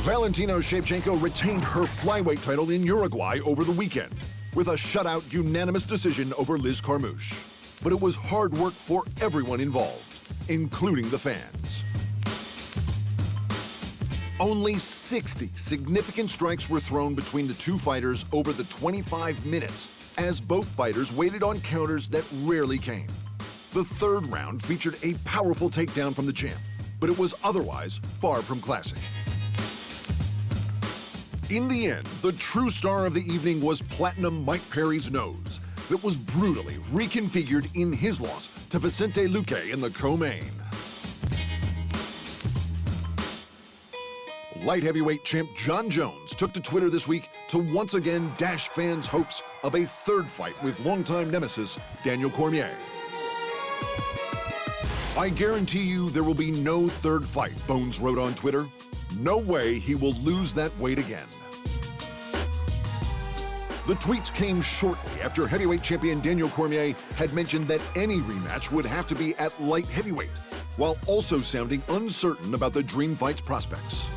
Valentina Shevchenko retained her flyweight title in Uruguay over the weekend with a shutout unanimous decision over Liz Carmouche. But it was hard work for everyone involved, including the fans. Only 60 significant strikes were thrown between the two fighters over the 25 minutes, as both fighters waited on counters that rarely came. The third round featured a powerful takedown from the champ, but it was otherwise far from classic. In the end, the true star of the evening was Platinum Mike Perry's nose that was brutally reconfigured in his loss to Vicente Luque in the co-main. Light heavyweight champ John Jones took to Twitter this week to once again dash fans' hopes of a third fight with longtime nemesis Daniel Cormier. "I guarantee you there will be no third fight," Bones wrote on Twitter. "No way he will lose that weight again." The tweets came shortly after heavyweight champion Daniel Cormier had mentioned that any rematch would have to be at light heavyweight, while also sounding uncertain about the dream fight's prospects.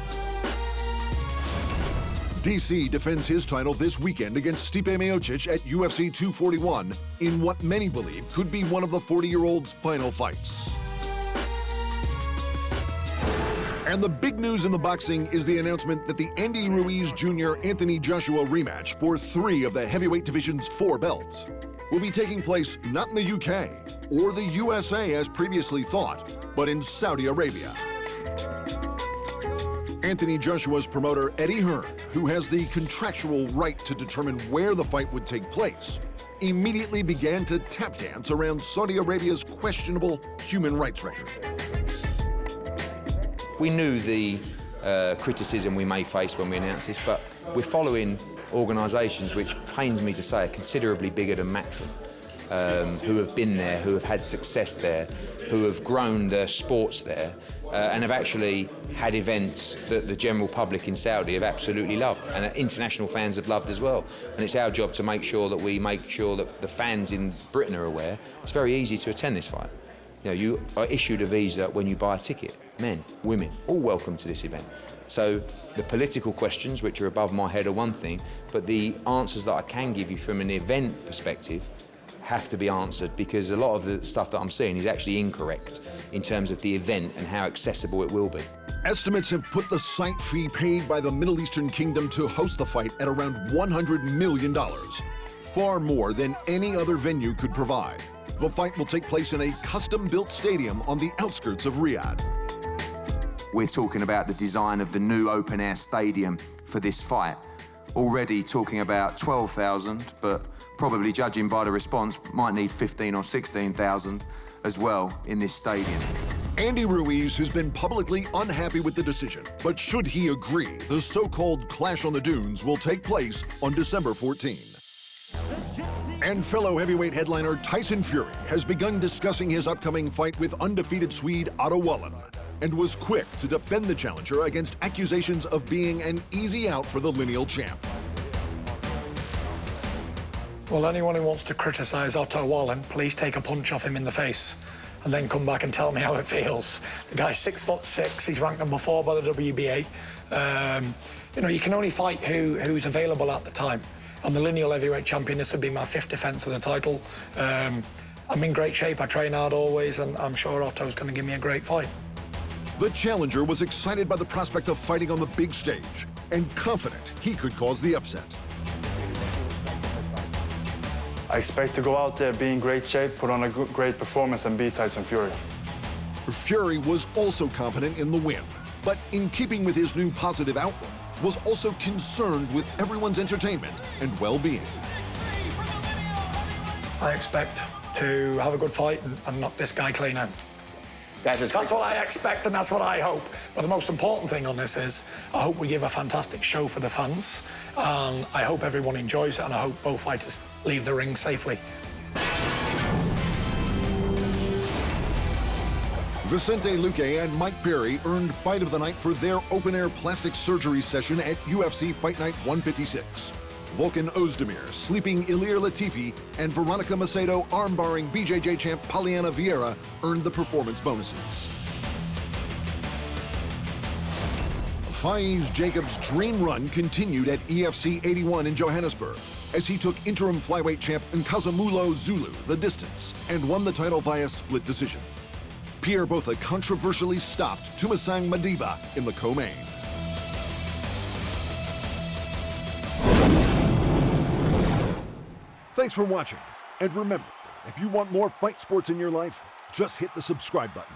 DC defends his title this weekend against Stipe Miocic at UFC 241 in what many believe could be one of the 40-year-old's final fights. And the big news in the boxing is the announcement that the Andy Ruiz Jr. Anthony Joshua rematch for 3 of the heavyweight division's 4 belts will be taking place not in the UK or the USA as previously thought, but in Saudi Arabia. Anthony Joshua's promoter, Eddie Hearn, who has the contractual right to determine where the fight would take place, immediately began to tap dance around Saudi Arabia's questionable human rights record. We knew the criticism we may face when we announced this, but we're following organisations, which pains me to say, are considerably bigger than Matchroom, who have been there, who have had success there, who have grown their sports there, and have actually had events that the general public in Saudi have absolutely loved, and that international fans have loved as well. And it's our job to make sure that we make sure that the fans in Britain are aware. It's very easy to attend this fight. You know, you are issued a visa when you buy a ticket. Men, women, all welcome to this event. So the political questions, which are above my head, are one thing, but the answers that I can give you from an event perspective have to be answered, because a lot of the stuff that I'm seeing is actually incorrect in terms of the event and how accessible it will be. Estimates have put the site fee paid by the Middle Eastern kingdom to host the fight at around $100 million, far more than any other venue could provide. The fight will take place in a custom-built stadium on the outskirts of Riyadh. We're talking about the design of the new open-air stadium for this fight. Already talking about 12,000, but probably judging by the response, might need 15 or 16,000 as well in this stadium. Andy Ruiz has been publicly unhappy with the decision, but should he agree, the so-called Clash on the Dunes will take place on December 14. And fellow heavyweight headliner Tyson Fury has begun discussing his upcoming fight with undefeated Swede Otto Wallin, and was quick to defend the challenger against accusations of being an easy out for the lineal champ. Well, anyone who wants to criticize Otto Wallin, please take a punch off him in the face and then come back and tell me how it feels. The guy's 6'6", he's ranked number 4 by the WBA. You know, you can only fight who's available at the time. I'm the lineal heavyweight champion. This would be my 5th defense of the title. I'm in great shape. I train hard always, and I'm sure Otto's going to give me a great fight. The challenger was excited by the prospect of fighting on the big stage and confident he could cause the upset. I expect to go out there, be in great shape, put on a great performance, and beat Tyson Fury. Fury was also confident in the win, but in keeping with his new positive outlook, was also concerned with everyone's entertainment and well-being. I expect to have a good fight and knock this guy clean out. That's what I expect, and that's what I hope. But the most important thing on this is I hope we give a fantastic show for the fans, and I hope everyone enjoys it, and I hope both fighters leave the ring safely. Vicente Luque and Mike Perry earned Fight of the Night for their open-air plastic surgery session at UFC Fight Night 156. Volkan Ozdemir sleeping Ilir Latifi and Veronica Macedo armbarring BJJ champ Poliana Vieira earned the performance bonuses. Faiz Jacobs' dream run continued at EFC 81 in Johannesburg as he took interim flyweight champ Nkazimulo Zulu the distance and won the title via split decision. Pierre Botha controversially stopped Tumasang Madiba in the co-main. Thanks for watching, and remember, if you want more fight sports in your life, just hit the subscribe button.